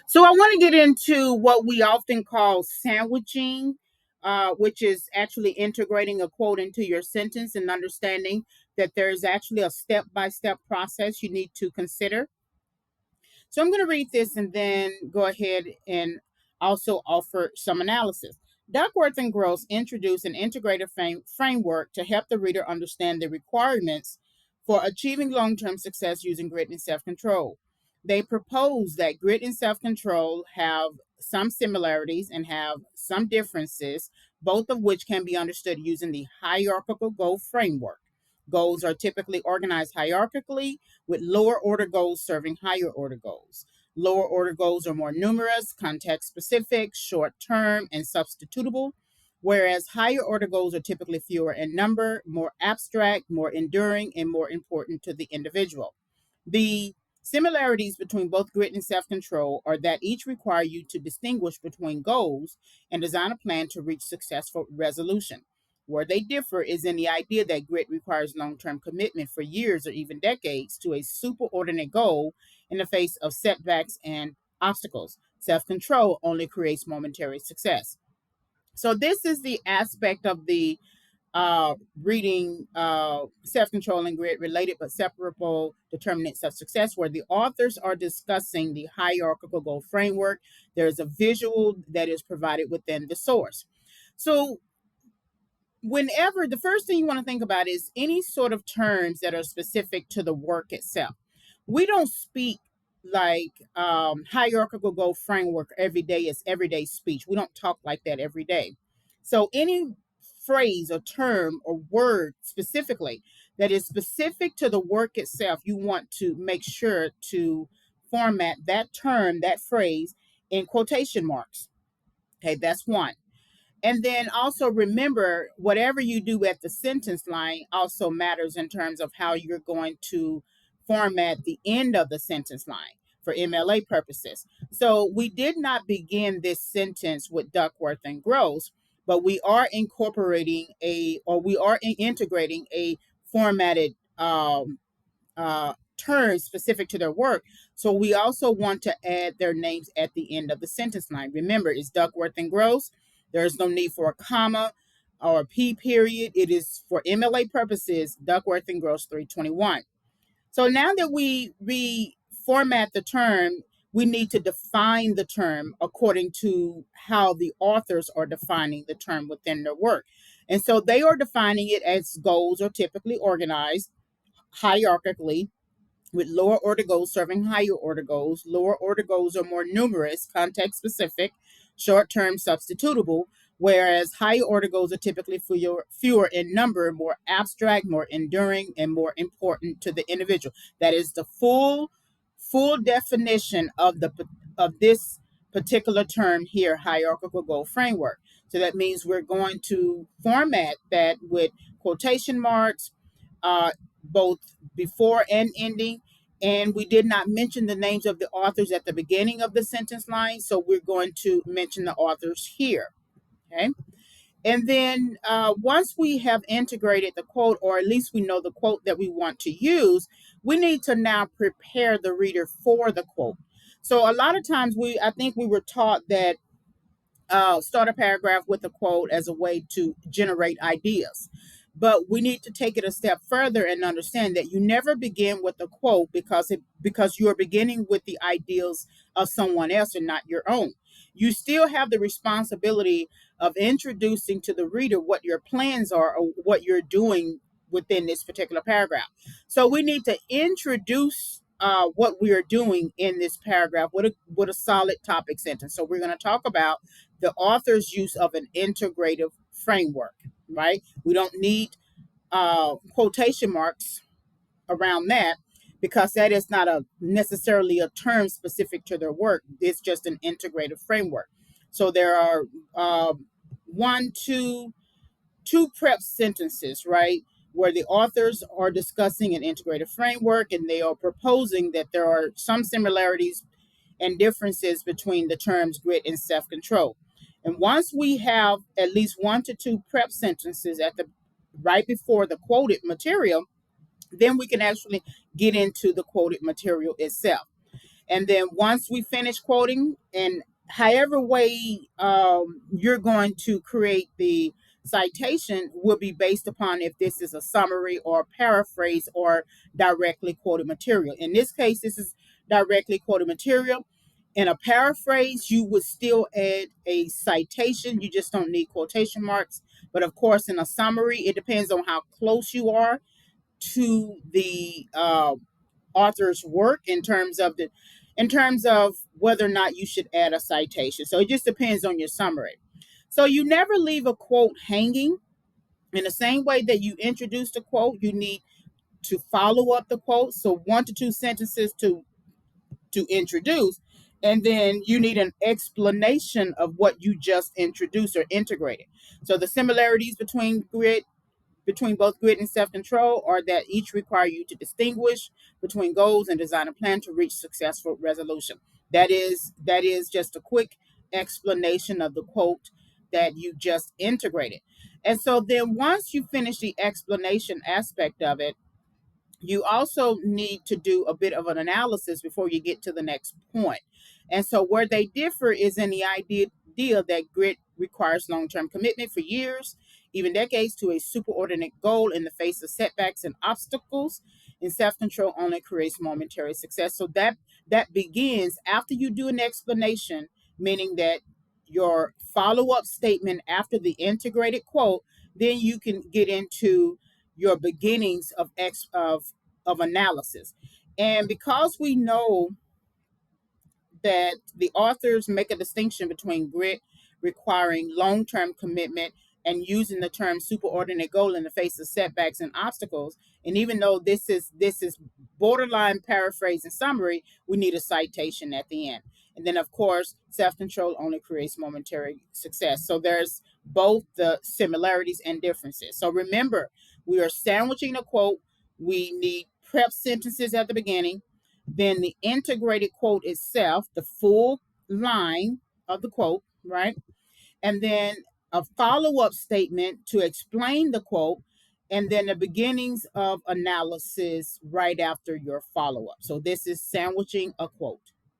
So I want to get into what we often call sandwiching, which is actually integrating a quote into your sentence and understanding that there's actually a step by step process you need to consider. So I'm going to read this and then go ahead and also offer some analysis. Duckworth and Gross introduce an integrated framework to help the reader understand the requirements for achieving long term success using grit and self control. They propose that grit and self control have some similarities and have some differences, both of which can be understood using the hierarchical goal framework. Goals are typically organized hierarchically, with lower order goals serving higher order goals. Lower order goals are more numerous, context specific, short term, and substitutable, whereas higher order goals are typically fewer in number, more abstract, more enduring, and more important to the individual. The similarities between both grit and self control are that each require you to distinguish between goals and design a plan to reach successful resolution. Where they differ is in the idea that grit requires long term commitment for years or even decades to a superordinate goal in the face of setbacks and obstacles. Self control only creates momentary success. So, this is the aspect of the reading Self Control and Grit Related but Separable Determinants of Success, where the authors are discussing the hierarchical goal framework. There's a visual that is provided within the source. So, whenever the first thing you want to think about is any sort of terms that are specific to the work itself. We don't speak like hierarchical goal framework every day is everyday speech. We don't talk like that every day. So any phrase or term or word specifically that is specific to the work itself, you want to make sure to format that term, that phrase in quotation marks. Okay, that's one. And then also remember, whatever you do at the sentence line also matters in terms of how you're going to format the end of the sentence line for MLA purposes. So we did not begin this sentence with Duckworth and Gross, but we are incorporating or we are integrating a formatted terms specific to their work. So we also want to add their names at the end of the sentence line. Remember, it's Duckworth and Gross. There is no need for a comma or a P period. It is for MLA purposes, Duckworth and Gross 321. So now that we reformat the term, we need to define the term according to how the authors are defining the term within their work. And so they are defining it as goals are typically organized hierarchically with lower order goals serving higher order goals. Lower order goals are more numerous, context specific, short term substitutable, whereas higher order goals are typically fewer in number, more abstract, more enduring, and more important to the individual. That is the full definition of this particular term here, hierarchical goal framework. So that means we're going to format that with quotation marks, both before and ending. And we did not mention the names of the authors at the beginning of the sentence line, so we're going to mention the authors here. Okay. And then once we have integrated the quote, or at least we know the quote that we want to use, we need to now prepare the reader for the quote. So a lot of times I think we were taught that start a paragraph with a quote as a way to generate ideas. But we need to take it a step further and understand that you never begin with a quote because you are beginning with the ideals of someone else and not your own. You still have the responsibility of introducing to the reader what your plans are or what you're doing within this particular paragraph. So we need to introduce what we are doing in this paragraph with a solid topic sentence. So we're going to talk about the author's use of an integrative framework, right? We don't need quotation marks around that because that is not a necessarily a term specific to their work. It's just an integrative framework. So there are one, two prep sentences, right? Where the authors are discussing an integrative framework and they are proposing that there are some similarities and differences between the terms grit and self control. And once we have at least one to two prep sentences at the right before the quoted material, then we can actually get into the quoted material itself. And then once we finish quoting, and however way you're going to create the citation will be based upon if this is a summary or paraphrase or directly quoted material. In this case, this is directly quoted material. In a paraphrase, you would still add a citation. You just don't need quotation marks. But of course, in a summary, it depends on how close you are to the author's work in terms of whether or not you should add a citation. So it just depends on your summary. So you never leave a quote hanging. In the same way that you introduced a quote, you need to follow up the quote. So 1 to 2 sentences to introduce, and then you need an explanation of what you just introduced or integrated. So the similarities between both grit and self-control are that each require you to distinguish between goals and design a plan to reach successful resolution. That is just a quick explanation of the quote that you just integrated. And so then once you finish the explanation aspect of it, you also need to do a bit of an analysis before you get to the next point. And so where they differ is in the idea that grit requires long-term commitment for years, even decades, to a superordinate goal in the face of setbacks and obstacles. And self-control only creates momentary success. So that begins after you do an explanation, meaning that your follow-up statement after the integrated quote, then you can get into your beginnings of analysis. And because we know that the authors make a distinction between grit requiring long-term commitment and using the term superordinate goal in the face of setbacks and obstacles, and even though this is borderline paraphrase and summary, we need a citation at the end. And then of course self-control only creates momentary success. So there's both the similarities and differences. So remember, we are sandwiching a quote. We need prep sentences at the beginning, then the integrated quote itself, the full line of the quote, right? And then a follow up statement to explain the quote, and then the beginnings of analysis right after your follow up. So this is sandwiching a quote.